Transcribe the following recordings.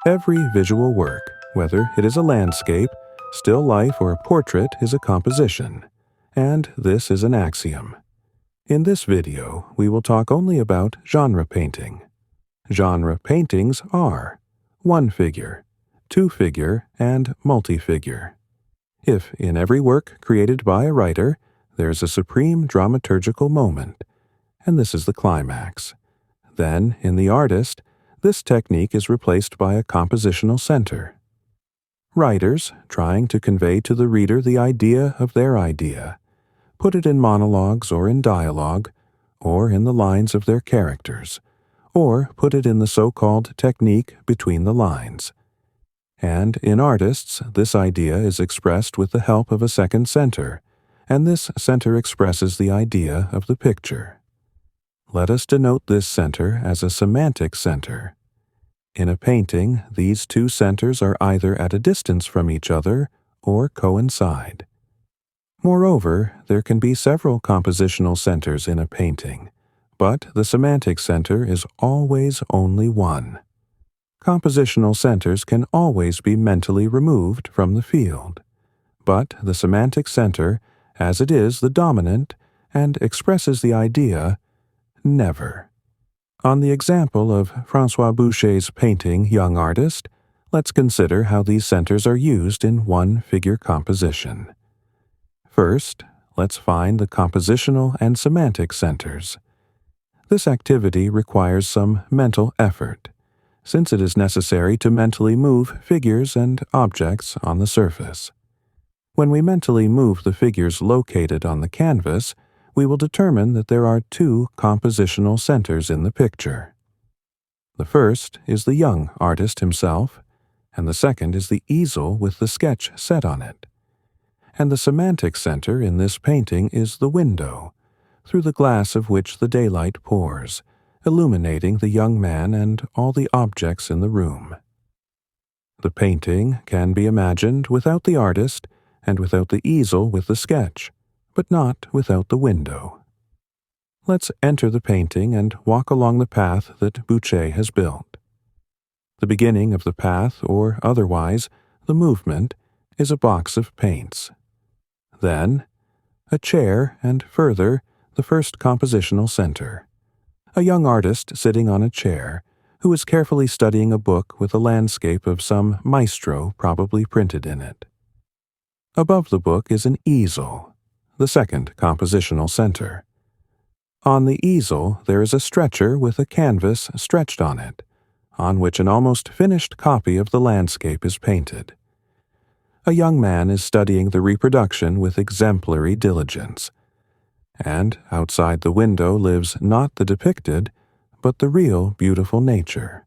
Every visual work, whether it is a landscape, still life, or a portrait, is a composition, and this is an axiom. In this video, we will talk only about genre painting. Genre paintings are one-figure, two-figure, and multi-figure. If in every work created by a writer, there's a supreme dramaturgical moment, and this is the climax, then in the artist, this technique is replaced by a compositional center. Writers, trying to convey to the reader the idea of their idea, put it in monologues or in dialogue, or in the lines of their characters, or put it in the so-called technique between the lines. And in artists, this idea is expressed with the help of a second center, and this center expresses the idea of the picture. Let us denote this center as a semantic center. In a painting, these two centers are either at a distance from each other or coincide. Moreover, there can be several compositional centers in a painting, but the semantic center is always only one. Compositional centers can always be mentally removed from the field, but the semantic center, as it is the dominant and expresses the idea, never. On the example of François Boucher's painting Young Artist, let's consider how these centers are used in one-figure composition. First, let's find the compositional and semantic centers. This activity requires some mental effort, since it is necessary to mentally move figures and objects on the surface. When we mentally move the figures located on the canvas, we will determine that there are two compositional centers in the picture. The first is the young artist himself, and the second is the easel with the sketch set on it. And the semantic center in this painting is the window, through the glass of which the daylight pours, illuminating the young man and all the objects in the room. The painting can be imagined without the artist and without the easel with the sketch, but not without the window. Let's enter the painting and walk along the path that Boucher has built. The beginning of the path, or otherwise, the movement, is a box of paints. Then, a chair, and further, the first compositional center. A young artist sitting on a chair, who is carefully studying a book with a landscape of some maestro probably printed in it. Above the book is an easel, the second compositional center. On the easel there is a stretcher with a canvas stretched on it, on which an almost finished copy of the landscape is painted. A young man is studying the reproduction with exemplary diligence, and outside the window lives not the depicted, but the real beautiful nature.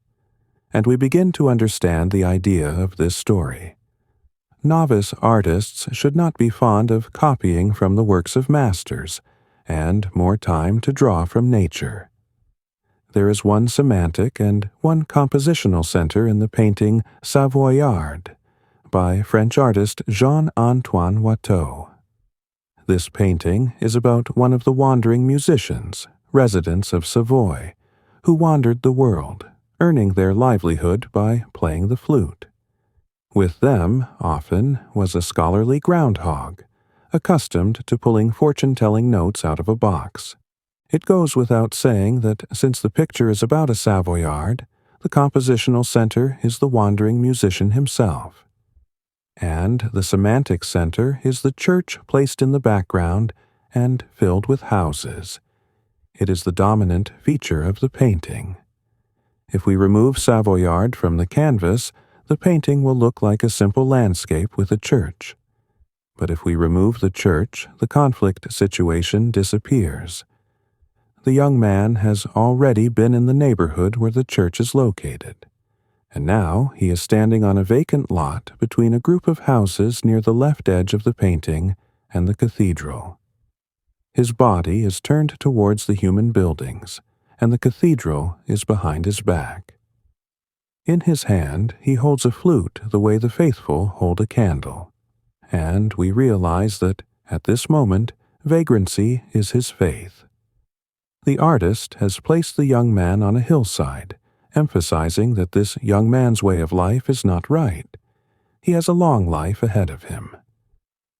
And we begin to understand the idea of this story. Novice artists should not be fond of copying from the works of masters, and more time to draw from nature. There is one semantic and one compositional center in the painting Savoyard by French artist Jean-Antoine Watteau. This painting is about one of the wandering musicians, residents of Savoy, who wandered the world, earning their livelihood by playing the flute. With them, often, was a scholarly groundhog, accustomed to pulling fortune-telling notes out of a box. It goes without saying that since the picture is about a Savoyard, the compositional center is the wandering musician himself. And the semantic center is the church placed in the background and filled with houses. It is the dominant feature of the painting. If we remove Savoyard from the canvas, the painting will look like a simple landscape with a church. But if we remove the church, the conflict situation disappears. The young man has already been in the neighborhood where the church is located, and now he is standing on a vacant lot between a group of houses near the left edge of the painting and the cathedral. His body is turned towards the human buildings, and the cathedral is behind his back. In his hand he holds a flute the way the faithful hold a candle, and we realize that, at this moment, vagrancy is his faith. The artist has placed the young man on a hillside emphasizing that this young man's way of life is not right. He has a long life ahead of him.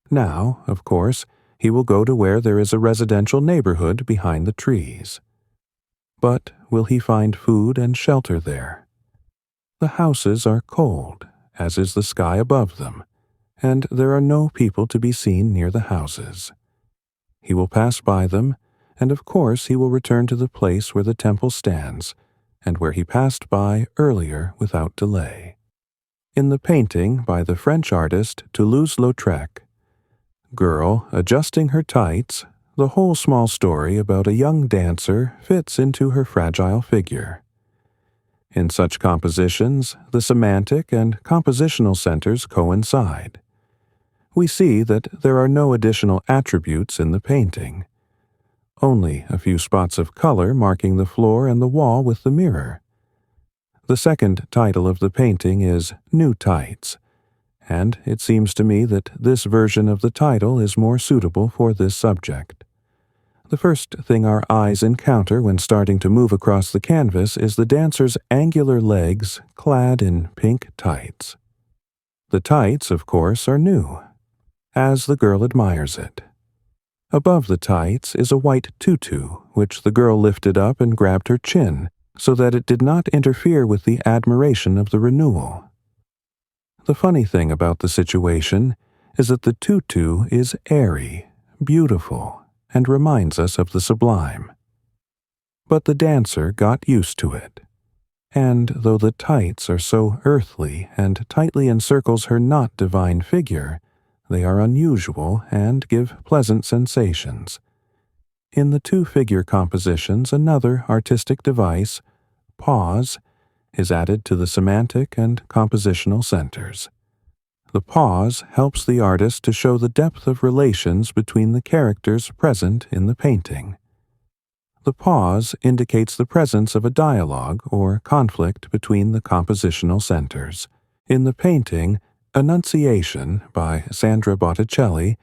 Now, of course, he will go to where there is a residential neighborhood behind the trees. But will he find food and shelter there? The houses are cold, as is the sky above them, and there are no people to be seen near the houses. He will pass by them, and of course he will return to the place where the temple stands, and where he passed by earlier without delay. In the painting by the French artist Toulouse-Lautrec, Girl Adjusting Her Tights, the whole small story about a young dancer fits into her fragile figure. In such compositions, the semantic and compositional centers coincide. We see that there are no additional attributes in the painting, only a few spots of color marking the floor and the wall with the mirror. The second title of the painting is New Tights, and it seems to me that this version of the title is more suitable for this subject. The first thing our eyes encounter when starting to move across the canvas is the dancer's angular legs clad in pink tights. The tights, of course, are new, as the girl admires it. Above the tights is a white tutu, which the girl lifted up and grabbed her chin, so that it did not interfere with the admiration of the renewal. The funny thing about the situation is that the tutu is airy, beautiful, and reminds us of the sublime. But the dancer got used to it, and though the tights are so earthly and tightly encircles her not divine figure, they are unusual and give pleasant sensations. In the two figure compositions, another artistic device, pause, is added to the semantic and compositional centers. The pause helps the artist to show the depth of relations between the characters present in the painting. The pause indicates the presence of a dialogue or conflict between the compositional centers. In the painting, Annunciation by Sandra Botticelli,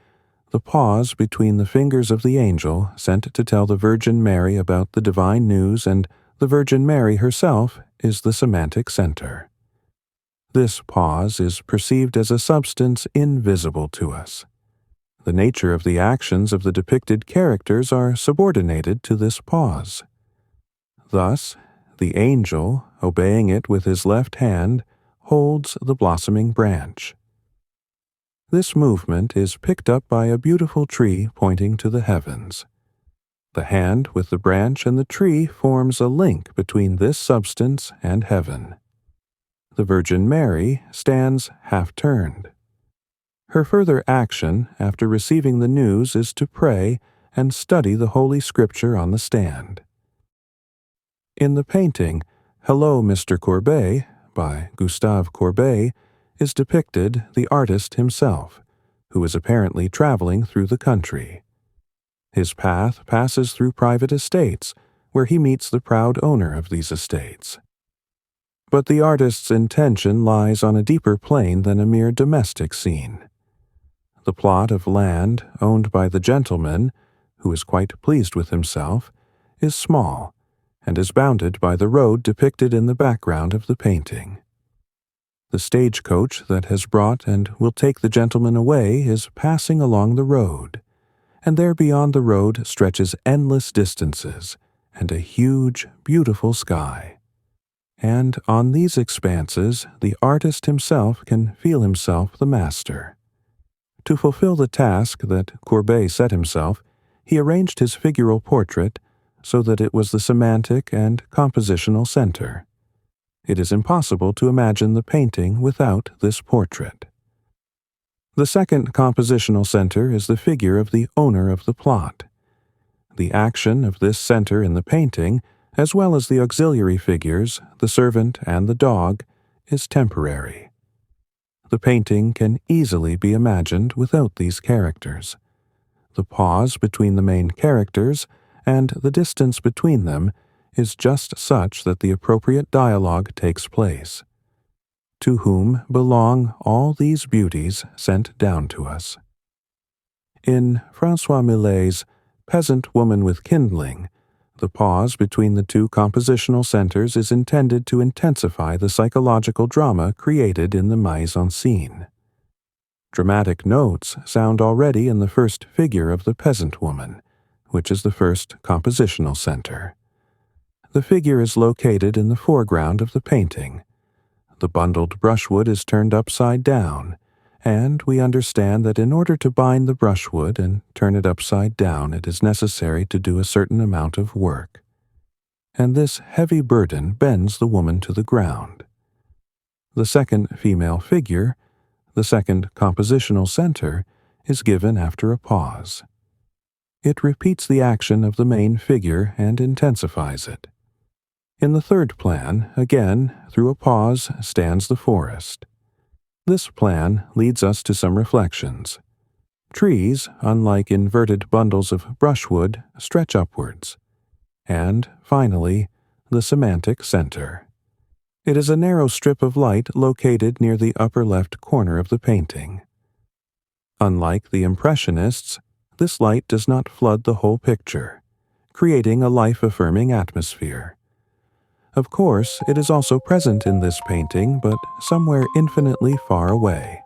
the pause between the fingers of the angel sent to tell the Virgin Mary about the divine news and the Virgin Mary herself is the semantic center. This pause is perceived as a substance invisible to us. The nature of the actions of the depicted characters are subordinated to this pause. Thus, the angel, obeying it with his left hand, holds the blossoming branch. This movement is picked up by a beautiful tree pointing to the heavens. The hand with the branch and the tree forms a link between this substance and heaven. The Virgin Mary stands half-turned. Her further action after receiving the news is to pray and study the Holy Scripture on the stand. In the painting, Hello, Mr. Courbet, by Gustave Courbet, is depicted the artist himself, who is apparently traveling through the country. His path passes through private estates, where he meets the proud owner of these estates. But the artist's intention lies on a deeper plane than a mere domestic scene. The plot of land owned by the gentleman, who is quite pleased with himself, is small, and is bounded by the road depicted in the background of the painting. The stagecoach that has brought and will take the gentleman away is passing along the road, and there beyond the road stretches endless distances and a huge, beautiful sky. And on these expanses the artist himself can feel himself the master. To fulfill the task that Courbet set himself, he arranged his figural portrait so that it was the semantic and compositional center. It is impossible to imagine the painting without this portrait. The second compositional center is the figure of the owner of the plot. The action of this center in the painting, as well as the auxiliary figures, the servant and the dog, is temporary. The painting can easily be imagined without these characters. The pause between the main characters and the distance between them is just such that the appropriate dialogue takes place. To whom belong all these beauties sent down to us? In François Millet's Peasant Woman with Kindling, The pause between the two compositional centers is intended to intensify the psychological drama created in the mise en scene. Dramatic notes sound already in the first figure of the peasant woman, which is the first compositional center. The figure is located in the foreground of the painting. The bundled brushwood is turned upside down, and we understand that in order to bind the brushwood and turn it upside down, it is necessary to do a certain amount of work. And this heavy burden bends the woman to the ground. The second female figure, the second compositional center, is given after a pause. It repeats the action of the main figure and intensifies it. In the third plan, again, through a pause, stands the forest. This plan leads us to some reflections. Trees, unlike inverted bundles of brushwood, stretch upwards. And, finally, the semantic center. It is a narrow strip of light located near the upper left corner of the painting. Unlike the Impressionists, this light does not flood the whole picture, creating a life-affirming atmosphere. Of course, it is also present in this painting, but somewhere infinitely far away.